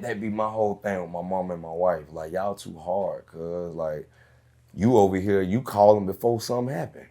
that be my whole thing with my mom and my wife. Like, y'all too hard, cuz, like, you over here, you calling before something happen.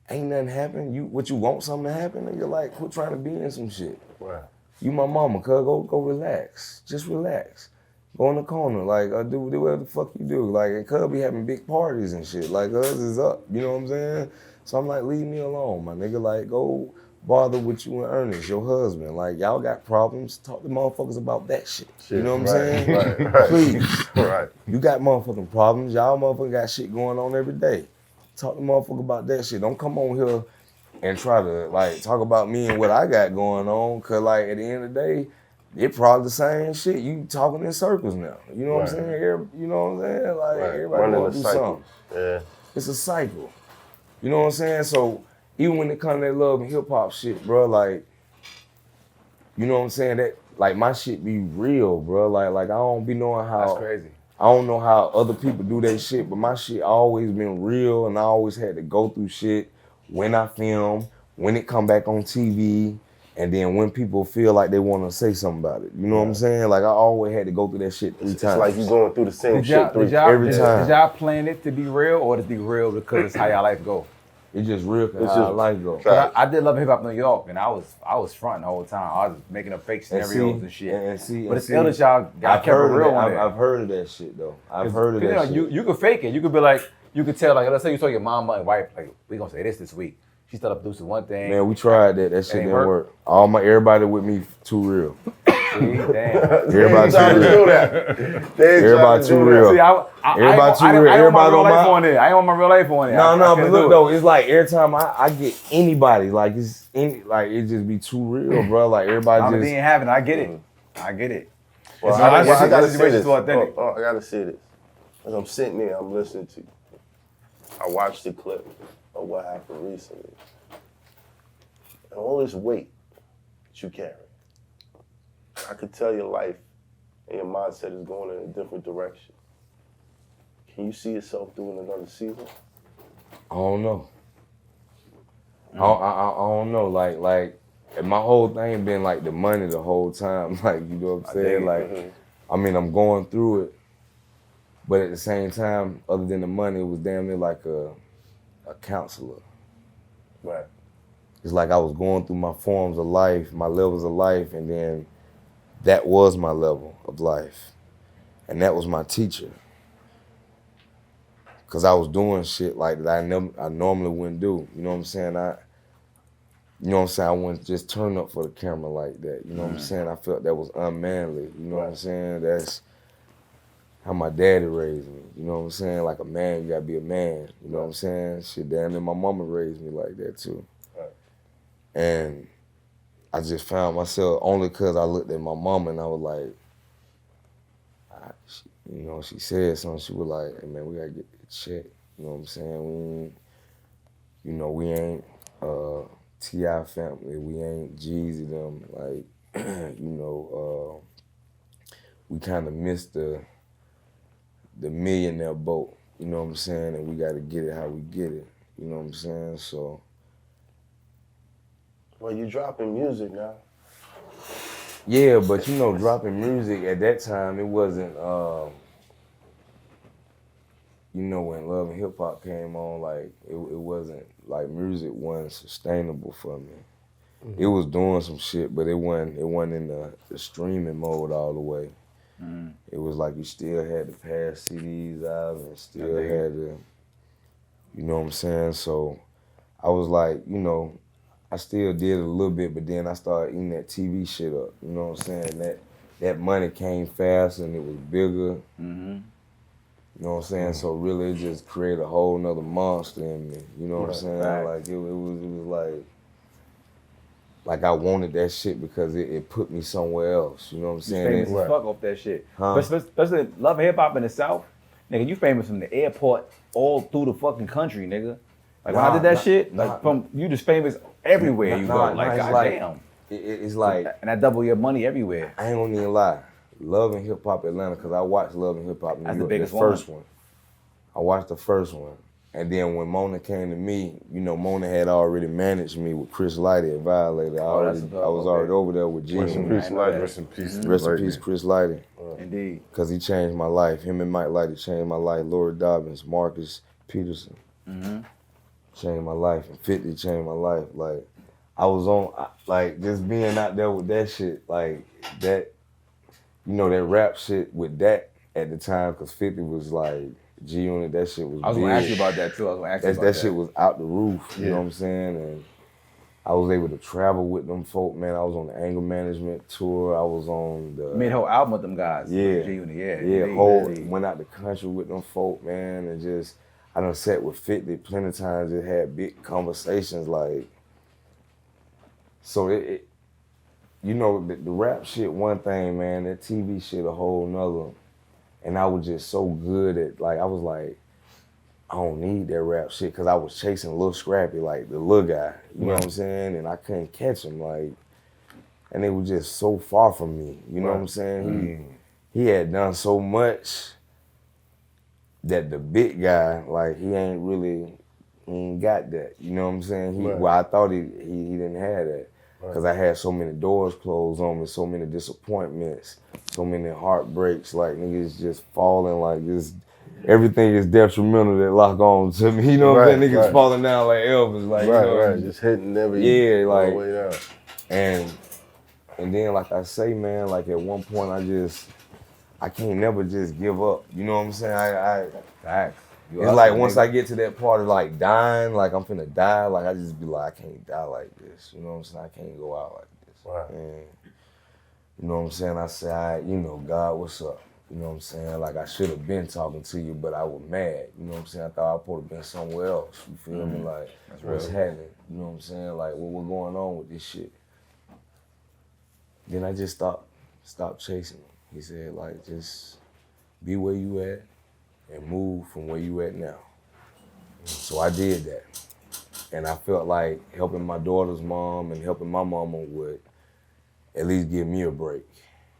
Ain't nothing happen. You want something to happen? And you're like, quit trying to be in some shit. Right. You my mama, cuz, go relax. Just relax. Go in the corner, like, do whatever the fuck you do. Like, and cuz be having big parties and shit. Like, us is up, you know what I'm saying? So I'm like, leave me alone, my nigga. Like, go bother with you and Ernest, your husband. Like, y'all got problems, talk to motherfuckers about that shit. You know what I'm saying? Right. Please. Right. You got motherfucking problems. Y'all motherfuckers got shit going on every day. Talk to motherfucker about that shit. Don't come on here and try to, like, talk about me and what I got going on, cause, like, at the end of the day, it probably the same shit. You talking in circles now. You know what I'm saying? You know what I'm saying? Like, everybody going through something. Yeah. It's a cycle. You know what I'm saying? So, even when it comes to that love and hip-hop shit, bro, like, you know what I'm saying? That, like, my shit be real, bro. Like I don't be knowing how. That's crazy. I don't know how other people do that shit, but my shit always been real, and I always had to go through shit when I film, when it come back on TV, and then when people feel like they want to say something about it. You know what I'm saying? Like, I always had to go through that shit 3 times. It's like you going through the same shit every time. Did y'all plan it to be real, or to be real because it's how y'all life go? It's just real because how life go. I did Love and Hip Hop New York, and I was fronting the whole time. I was making up fake scenarios and shit. But it's ill that y'all got kept real on it. I've heard of that shit though. I've heard of that shit. You could fake it. You could be like, you could tell, like, let's say you told your mama and wife, like, we gonna say this week. She started producing one thing. Man, we tried that. That shit didn't work. Everybody with me too real. Everybody too real. Everybody too real. See, everybody too real. Everybody on my on it. I ain't want my real life on it. No, but look though, it's like every time I get anybody, like it just be too real, bro. Like everybody just ain't having it. I get it. I get it. Well, I gotta say this. I gotta say this. As I'm sitting there, I'm listening to you. I watched the clip of what happened recently. And all this weight that you carry. I could tell your life and your mindset is going in a different direction. Can you see yourself doing another season? I don't know. I don't know. Like, and my whole thing been like the money the whole time. Like, you know what I'm saying? Like, I mean, I'm going through it, but at the same time, other than the money, it was damn near like a counselor. Right. It's like I was going through my forms of life, my levels of life, and then that was my level of life. And that was my teacher. Cause I was doing shit like that I normally wouldn't do. You know what I'm saying? I wouldn't just turn up for the camera like that. You know what I'm saying? I felt that was unmanly. You know what I'm saying? That's how my daddy raised me. You know what I'm saying? Like a man, you gotta be a man. You know what I'm saying? Shit, damn near my mama raised me like that too. Right. And I just found myself only because I looked at my mama and I was like, she said something. She was like, hey man, we gotta get the check. You know what I'm saying? We ain't T.I. family. We ain't Jeezy them. Like, we kind of missed the millionaire boat. You know what I'm saying? And we gotta get it how we get it. You know what I'm saying? So. Well, you dropping music now. Yeah, but dropping music at that time, it wasn't, when Love and Hip Hop came on, like, it wasn't, like, music wasn't sustainable for me. It was doing some shit, but it wasn't in the streaming mode all the way. It was like you still had to pass CDs out and still had to, you know what I'm saying? So I was like, I still did it a little bit, but then I started eating that TV shit up. You know what I'm saying? That money came fast and it was bigger. You know what I'm saying? So really it just created a whole nother monster in me. You know what I'm saying? Right. Like it was like I wanted that shit because it put me somewhere else. You know what I'm saying? You famous as fuck off that shit. Huh? Especially Love and Hip Hop in the South. Nigga, you famous from the airport all through the fucking country, nigga. Like when I did that shit, you just famous everywhere you go. Like, goddamn. It's like... And I double your money everywhere. I ain't gonna even lie. Love and Hip Hop Atlanta, because I watched Love and Hip Hop New York. That's the biggest first one. I watched the first one. And then when Mona came to me, you know, Mona had already managed me with Chris Lighty at Violator. I was already over there with G. Rest in peace, Lighty. Rest in peace. Rest in peace, Chris Lighty. Indeed. Because he changed my life. Him and Mike Lighty changed my life. Lori Dobbins, Marcus Peterson changed my life. And 50 changed my life. Like, I was on, like, just being out there with that shit, like, that, you know, that rap shit with that at the time, because 50 was like, G-Unit, that shit was I was big. going to ask you about that, too. I was going to ask you about that shit was out the roof, you know what I'm saying? And I was able to travel with them folk, man. I was on the anger management tour. I was on the... made a whole album with them guys. Yeah. G-Unit, Went out the country with them folk, man, and just, I done sat with 50 plenty of times, just had big conversations, like, so it you know, the rap shit one thing, man, that TV shit a whole nother. And I was just so good at, like, I was like, I don't need that rap shit, because I was chasing Lil Scrappy, like the little guy, you know what I'm saying? And I couldn't catch him, like, and they were just so far from me, you know what I'm saying? He had done so much that the big guy, like, he ain't got that, you know what I'm saying? Well, I thought he didn't have that, because I had so many doors closed on me, so many disappointments, so many heartbreaks, like, niggas just falling, like, just, everything is detrimental that lock on to me, you know what I'm saying? Niggas falling down like Elvis, like, you know? Just hitting every like, way down. And then, like I say, man, like, at one point, I can't never just give up, you know what I'm saying? Facts. It's like once I get to that part of like dying, like I'm finna die, like I just be like, I can't die like this. You know what I'm saying? I can't go out like this. And you know what I'm saying? I say, you know, God, what's up? You know what I'm saying? Like I should have been talking to you, but I was mad. You know what I'm saying? I thought I would have been somewhere else. You feel me? Like, what's happening? You know what I'm saying? Like, what's going on with this shit? Then I just stopped chasing him. He said, like, just be where you at and move from where you at now. So I did that. And I felt like helping my daughter's mom and helping my mama would at least give me a break.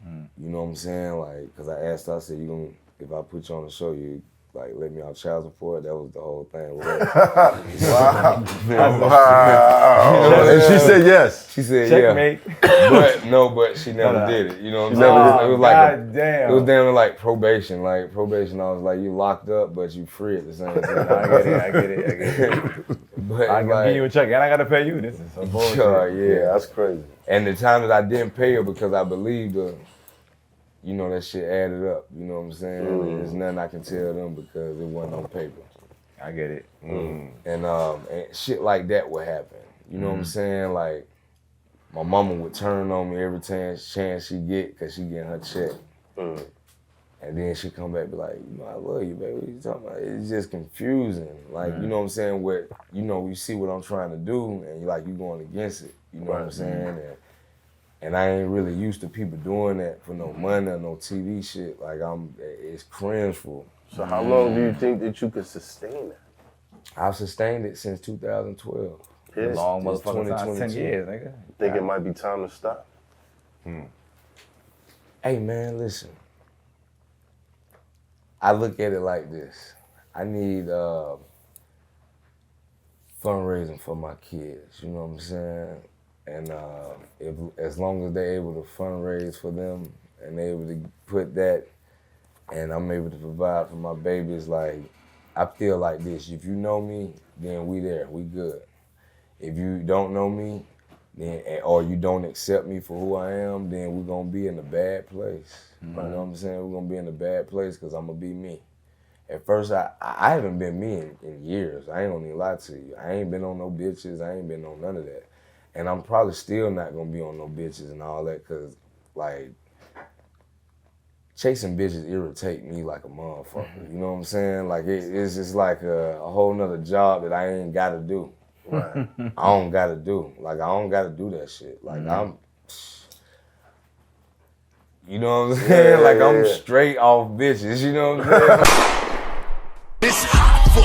You know what I'm saying? Like, cause I asked her, I said, if I put you on the show, you like let me out child support? That was the whole thing. Wow. Wow. And she said yes. She said checkmate. Yeah. But she never did it. You know what I'm saying? It was like it was damn like probation. Like probation, I was like, you locked up, but you free at the same time. I get it. But I can give you a check and I gotta pay you. This is some bullshit. Yeah, that's crazy. And the time that I didn't pay her because I believed her, you know, that shit added up. You know what I'm saying? There's nothing I can tell them because it wasn't on paper. I get it. And shit like that would happen. You know what I'm saying? Like, my mama would turn on me every chance she get because she getting her check. And then she come back and be like, you know, I love you, baby. What you talking about? It's just confusing. Like, you know what I'm saying? What, you know, you see what I'm trying to do and you going against it. You know what I'm saying? And I ain't really used to people doing that for no money or no TV shit. Like, it's cringeful. So how long do you think that you could sustain that? I've sustained it since 2012. It's long motherfucking time, 10 years, nigga. Think it might be time to stop? Hey, man, listen. I look at it like this. I need fundraising for my kids, you know what I'm saying? And as long as they're able to fundraise for them and they're able to put that and I'm able to provide for my babies, like, I feel like this. If you know me, then we there, we good. If you don't know me, then or you don't accept me for who I am, then we're gonna be in a bad place. You know what I'm saying? We're gonna be in a bad place because I'm gonna be me. At first, I haven't been me in years. I ain't gonna even lie to you. I ain't been on no bitches. I ain't been on none of that. And I'm probably still not gonna be on no bitches and all that because, like, chasing bitches irritate me like a motherfucker. You know what I'm saying? Like, it's just like a whole nother job that I ain't gotta do. Right. I don't gotta do. Like, I don't gotta do that shit. Like, you know what I'm saying? Yeah, like, I'm straight off bitches, you know what I'm saying? It's Hoffa,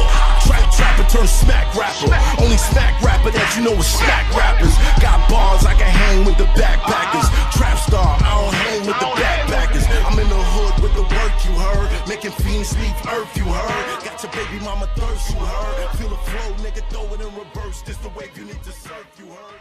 trapper turn smack rapper. Only smack rapper that you know is smack rappers. Got bars, I can hang with the backpackers. Trap star, I don't hang with the backpackers. I'm in the hood with the work, you heard. Making fiends leave earth, you heard. Got your baby I'ma thirst, you heard? Feel the flow, nigga, throw it in reverse. This the wave you need to surf, you heard?